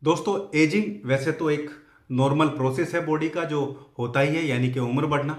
दोस्तों एजिंग वैसे तो एक नॉर्मल प्रोसेस है बॉडी का जो होता ही है, यानी कि उम्र बढ़ना।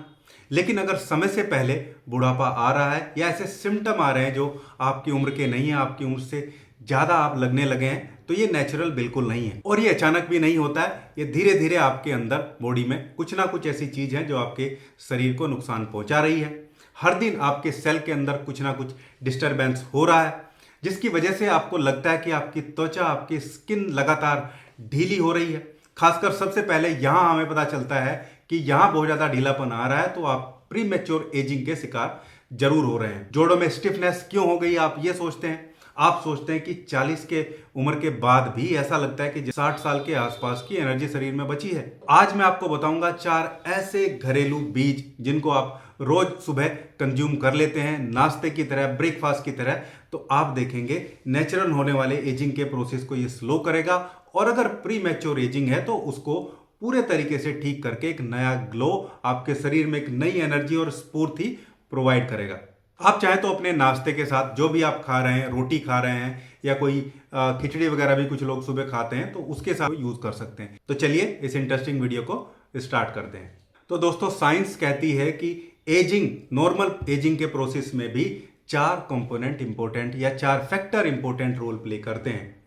लेकिन अगर समय से पहले बुढ़ापा आ रहा है या ऐसे सिम्टम आ रहे हैं जो आपकी उम्र के नहीं है, आपकी उम्र से ज़्यादा आप लगने लगे हैं, तो ये नेचुरल बिल्कुल नहीं है और ये अचानक भी नहीं होता है। ये धीरे धीरे आपके अंदर बॉडी में कुछ ना कुछ ऐसी चीज़ है जो आपके शरीर को नुकसान पहुंचा रही है। हर दिन आपके सेल के अंदर कुछ ना कुछ डिस्टरबेंस हो रहा है, जिसकी वजह से आपको लगता है कि आपकी त्वचा, आपकी स्किन लगातार ढीली हो रही है। खासकर सबसे पहले यहाँ हमें पता चलता है कि यहाँ बहुत ज़्यादा ढीलापन आ रहा है, तो आप प्री मैच्योर एजिंग के शिकार जरूर हो रहे हैं। जोड़ों में स्टिफनेस क्यों हो गई, आप ये सोचते हैं। आप सोचते हैं कि 40 के उम्र के बाद भी ऐसा लगता है कि 60 साल के आसपास की एनर्जी शरीर में बची है। आज मैं आपको बताऊंगा 4 ऐसे घरेलू बीज जिनको आप रोज सुबह कंज्यूम कर लेते हैं, नाश्ते की तरह, ब्रेकफास्ट की तरह, तो आप देखेंगे नेचुरल होने वाले एजिंग के प्रोसेस को ये स्लो करेगा और अगर प्री मैच्योर एजिंग है तो उसको पूरे तरीके से ठीक करके एक नया ग्लो, आपके शरीर में एक नई एनर्जी और स्फूर्ति प्रोवाइड करेगा। आप चाहे तो अपने नाश्ते के साथ जो भी आप खा रहे हैं, रोटी खा रहे हैं या कोई खिचड़ी वगैरह भी कुछ लोग सुबह खाते हैं, तो उसके साथ यूज कर सकते हैं। तो चलिए इस इंटरेस्टिंग वीडियो को स्टार्ट करते हैं। तो दोस्तों साइंस कहती है कि एजिंग, नॉर्मल एजिंग के प्रोसेस में भी 4 कंपोनेंट इंपॉर्टेंट या 4 फैक्टर इंपॉर्टेंट रोल प्ले करते हैं।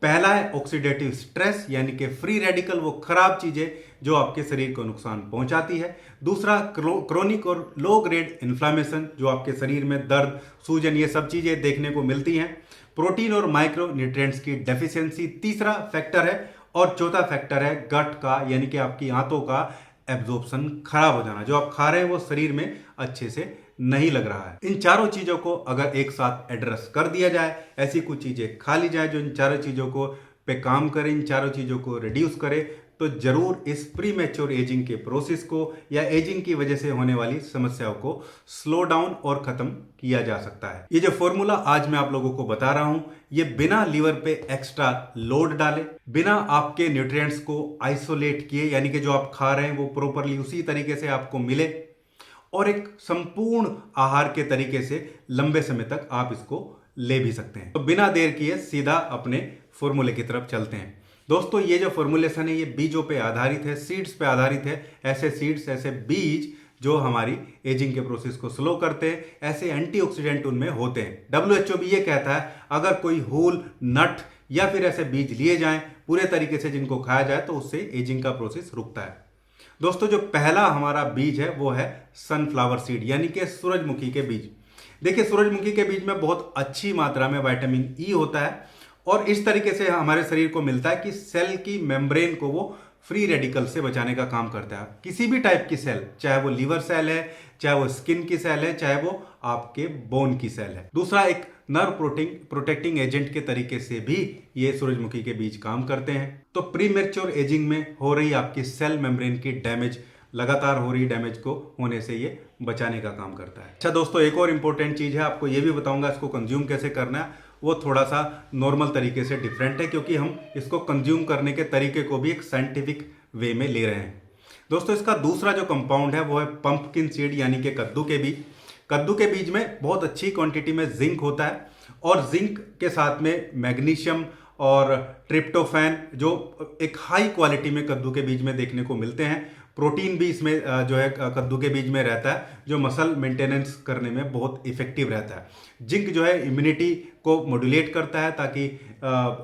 पहला है ऑक्सीडेटिव स्ट्रेस, यानी कि फ्री रेडिकल, वो खराब चीजें जो आपके शरीर को नुकसान पहुंचाती है। दूसरा क्रोनिक और लो ग्रेड इन्फ्लामेशन, जो आपके शरीर में दर्द, सूजन, ये सब चीजें देखने को मिलती हैं। प्रोटीन और माइक्रो न्यूट्रिएंट्स की डेफिशिएंसी तीसरा फैक्टर है। और चौथा फैक्टर है गट का, यानी कि आपकी आंतों का एब्जॉर्प्शन खराब हो जाना। जो आप खा रहे हैं वो शरीर में अच्छे से नहीं लग रहा है। इन चारों चीजों को अगर एक साथ एड्रेस कर दिया जाए, ऐसी कुछ चीजें खा ली जाए जो इन चारों चीजों को पे काम करे, इन चारों चीजों को रिड्यूस करे, तो जरूर इस प्री मैच्योर एजिंग के प्रोसेस को या एजिंग की वजह से होने वाली समस्याओं को स्लो डाउन और खत्म किया जा सकता है। ये जो फॉर्मूला आज मैं आप लोगों को बता रहा हूं, ये बिना लीवर पे एक्स्ट्रा लोड डाले, बिना आपके न्यूट्रिएंट्स को आइसोलेट किए, यानी कि जो आप खा रहे हैं वो प्रॉपरली उसी तरीके से आपको मिले और एक संपूर्ण आहार के तरीके से लंबे समय तक आप इसको ले भी सकते हैं। तो बिना देर किए सीधा अपने फॉर्मूले की तरफ चलते हैं। दोस्तों ये जो फॉर्मुलेशन है ये बीजों पे आधारित है, सीड्स पे आधारित है। ऐसे सीड्स, ऐसे बीज जो हमारी एजिंग के प्रोसेस को स्लो करते हैं, ऐसे एंटीऑक्सीडेंट उनमें होते हैं। डब्ल्यूएचओ भी ये कहता है अगर कोई होल नट या फिर ऐसे बीज लिए जाएं पूरे तरीके से, जिनको खाया जाए, तो उससे एजिंग का प्रोसेस रुकता है। दोस्तों जो पहला हमारा बीज है वो है सनफ्लावर सीड, यानी कि सूरजमुखी के बीज। देखिए सूरजमुखी के बीज में बहुत अच्छी मात्रा में विटामिन ई होता है और इस तरीके से हमारे शरीर को मिलता है कि सेल की मेम्ब्रेन को वो फ्री रेडिकल से बचाने का काम करता है। किसी भी टाइप की सेल, चाहे वो लीवर सेल है, चाहे वो स्किन की सेल है, चाहे वो आपके बोन की सेल है। दूसरा, एक नर्व प्रोटेक्टिंग एजेंट के तरीके से भी ये सूरजमुखी के बीज काम करते हैं। तो प्री मैच्योर एजिंग में हो रही आपकी सेल मेम्ब्रेन की डैमेज, लगातार हो रही डैमेज को होने से ये बचाने का काम करता है। अच्छा दोस्तों, एक और इंपॉर्टेंट चीज है, आपको ये भी बताऊंगा इसको कंज्यूम कैसे करना है। वो थोड़ा सा नॉर्मल तरीके से डिफरेंट है, क्योंकि हम इसको कंज्यूम करने के तरीके को भी एक साइंटिफिक वे में ले रहे हैं। दोस्तों इसका दूसरा जो कंपाउंड है वो है पंपकिन सीड, यानी कि कद्दू के बीज। कद्दू के बीज में बहुत अच्छी क्वांटिटी में जिंक होता है और जिंक के साथ में मैग्नीशियम और ट्रिप्टोफैन, जो एक हाई क्वालिटी में कद्दू के बीज में देखने को मिलते हैं। प्रोटीन भी इसमें जो है कद्दू के बीज में रहता है, जो मसल मेंटेनेंस करने में बहुत इफेक्टिव रहता है। जिंक जो है इम्यूनिटी को मॉड्यूलेट करता है ताकि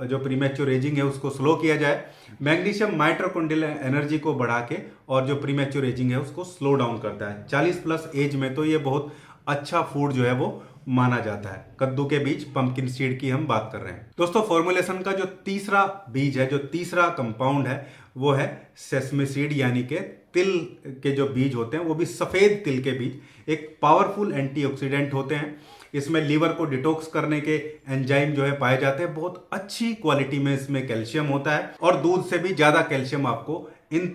जो प्रीमैच्योर एजिंग है उसको स्लो किया जाए। मैग्नीशियम माइटोकॉन्ड्रियल एनर्जी को बढ़ा के और जो प्रीमैच्योर एजिंग है उसको स्लो डाउन करता है। 40+ एज में तो ये बहुत अच्छा फूड जो है वो माना जाता है। कद्दू के बीज, पंपकिन सीड की हम बात कर रहे हैं। दोस्तों फॉर्मुलेशन का जो तीसरा बीज है, जो तीसरा कंपाउंड है, वो है सेसमी सीड, यानी कि तिल के जो बीज होते हैं, वो भी सफेद तिल के बीज एक पावरफुल एंटीऑक्सीडेंट होते हैं। इसमें लीवर को डिटॉक्स करने के एंजाइम जो है पाए जाते हैं। बहुत अच्छी क्वालिटी में इसमें कैल्शियम होता है और दूध से भी ज्यादा कैल्शियम आपको इन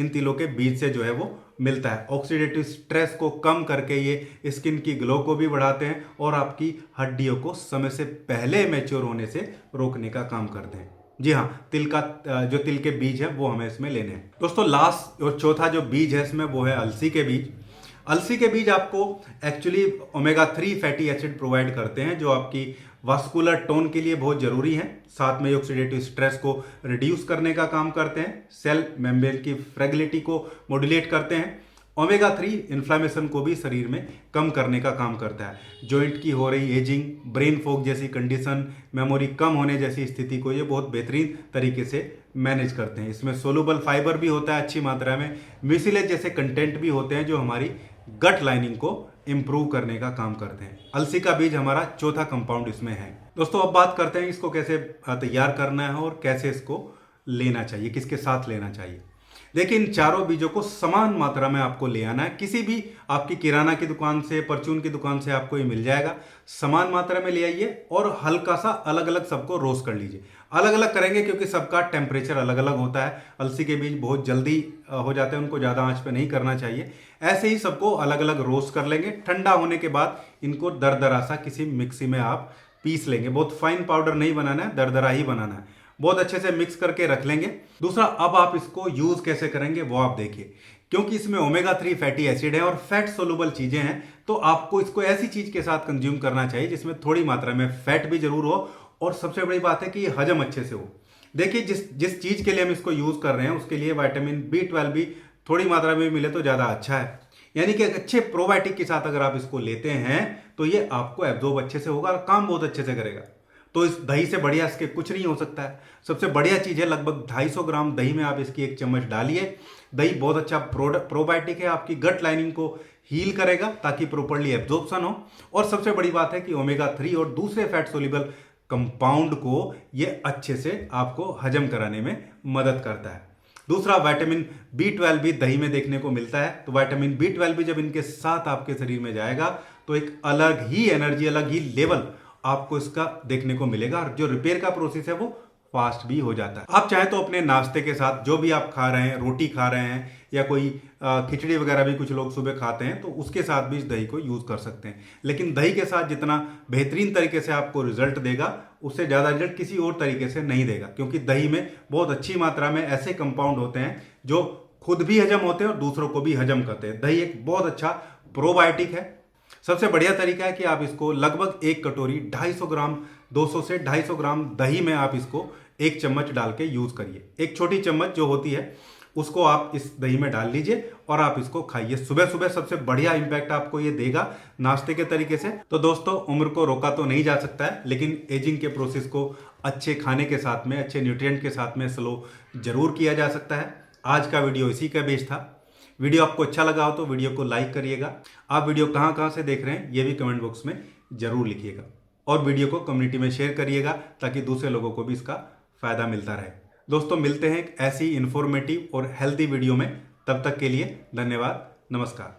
तिलों के बीज से जो है वो मिलता है। ऑक्सीडेटिव स्ट्रेस को कम करके ये स्किन की ग्लो को भी बढ़ाते हैं और आपकी हड्डियों को समय से पहले मैच्योर होने से रोकने का काम करते हैं। जी हाँ, जो तिल के बीज है वो हमें इसमें लेने हैं। दोस्तों लास्ट और चौथा जो बीज है इसमें वो है अलसी के बीज। अलसी के बीज आपको actually omega 3 fatty acid provide करते हैं, जो आपकी वास्कुलर टोन के लिए बहुत जरूरी हैं। साथ में ऑक्सीडेटिव स्ट्रेस को रिड्यूस करने का काम करते हैं, सेल मेम्ब्रेन की फ्रेगलिटी को मॉड्यूलेट करते हैं। ओमेगा 3 इन्फ्लामेशन को भी शरीर में कम करने का काम करता है। जॉइंट की हो रही एजिंग, ब्रेन फॉग जैसी कंडीशन, मेमोरी कम होने जैसी स्थिति को ये बहुत बेहतरीन तरीके से मैनेज करते हैं। इसमें सोलुबल फाइबर भी होता है अच्छी मात्रा में, म्यूसिलेज जैसे कंटेंट भी होते हैं जो हमारी गट लाइनिंग को इंप्रूव करने का काम करते हैं। अलसी का बीज हमारा चौथा कंपाउंड इसमें है। दोस्तों अब बात करते हैं इसको कैसे तैयार करना है और कैसे इसको लेना चाहिए, किसके साथ लेना चाहिए। देखिए, इन चारों बीजों को समान मात्रा में आपको ले आना है। किसी भी आपकी किराना की दुकान से, परचून की दुकान से आपको ये मिल जाएगा। समान मात्रा में ले आइए और हल्का सा अलग अलग सबको रोस्ट कर लीजिए। अलग अलग करेंगे क्योंकि सबका टेम्परेचर अलग अलग होता है। अलसी के बीज बहुत जल्दी हो जाते हैं, उनको ज़्यादा आंच पे नहीं करना चाहिए। ऐसे ही सबको अलग अलग रोस्ट कर लेंगे। ठंडा होने के बाद इनको दरदरा सा किसी मिक्सी में आप पीस लेंगे। बहुत फाइन पाउडर नहीं बनाना है, दरदरा ही बनाना है। बहुत अच्छे से मिक्स करके रख लेंगे। दूसरा, अब आप इसको यूज कैसे करेंगे वो आप देखिए। क्योंकि इसमें ओमेगा 3 फैटी एसिड है और फैट सोलुबल चीजें हैं, तो आपको इसको ऐसी चीज के साथ कंज्यूम करना चाहिए जिसमें थोड़ी मात्रा में फैट भी जरूर हो और सबसे बड़ी बात है कि ये हजम अच्छे से हो। देखिए, जिस चीज के लिए हम इसको यूज कर रहे हैं उसके लिए विटामिन B12 भी थोड़ी मात्रा में मिले तो ज्यादा अच्छा है। यानी कि अच्छे प्रोबायोटिक के साथ अगर आप इसको लेते हैं तो ये आपको एब्जॉर्ब अच्छे से होगा और काम बहुत अच्छे से करेगा। तो इस दही से बढ़िया इसके कुछ नहीं हो सकता है। सबसे बढ़िया चीज़ है, लगभग 250 ग्राम दही में आप इसकी 1 चम्मच डालिए। दही बहुत अच्छा प्रोबायोटिक है, आपकी गट लाइनिंग को हील करेगा ताकि प्रॉपर्ली एब्जॉर्प्शन हो। और सबसे बड़ी बात है कि ओमेगा 3 और दूसरे फैट सोल्यूबल कंपाउंड को ये अच्छे से आपको हजम कराने में मदद करता है। दूसरा, विटामिन B12 भी दही में देखने को मिलता है। तो विटामिन B12 भी जब इनके साथ आपके शरीर में जाएगा तो एक अलग ही एनर्जी, अलग ही लेवल आपको इसका देखने को मिलेगा और जो रिपेयर का प्रोसेस है वो फास्ट भी हो जाता है। आप चाहे तो अपने नाश्ते के साथ जो भी आप खा रहे हैं, रोटी खा रहे हैं या कोई खिचड़ी वगैरह भी कुछ लोग सुबह खाते हैं, तो उसके साथ भी इस दही को यूज कर सकते हैं। लेकिन दही के साथ जितना बेहतरीन तरीके से आपको रिजल्ट देगा, उससे ज़्यादा रिजल्ट किसी और तरीके से नहीं देगा। क्योंकि दही में बहुत अच्छी मात्रा में ऐसे कंपाउंड होते हैं जो खुद भी हजम होते हैं और दूसरों को भी हजम करते हैं। दही एक बहुत अच्छा प्रोबायोटिक है। सबसे बढ़िया तरीका है कि आप इसको लगभग 1 कटोरी 250 ग्राम 200 से 250 ग्राम दही में आप इसको 1 चम्मच डाल के यूज करिए। एक छोटी चम्मच जो होती है उसको आप इस दही में डाल लीजिए और आप इसको खाइए। सुबह सुबह सबसे बढ़िया इंपैक्ट आपको ये देगा नाश्ते के तरीके से। तो दोस्तों, उम्र को रोका तो नहीं जा सकता है, लेकिन एजिंग के प्रोसेस को अच्छे खाने के साथ में, अच्छे न्यूट्रिएंट के साथ में स्लो जरूर किया जा सकता है। आज का वीडियो इसी का बेस था। वीडियो आपको अच्छा लगा हो तो वीडियो को लाइक करिएगा। आप वीडियो कहाँ कहाँ से देख रहे हैं ये भी कमेंट बॉक्स में जरूर लिखिएगा और वीडियो को कम्युनिटी में शेयर करिएगा ताकि दूसरे लोगों को भी इसका फायदा मिलता रहे। दोस्तों, मिलते हैं एक ऐसी इंफॉर्मेटिव और हेल्दी वीडियो में। तब तक के लिए धन्यवाद, नमस्कार।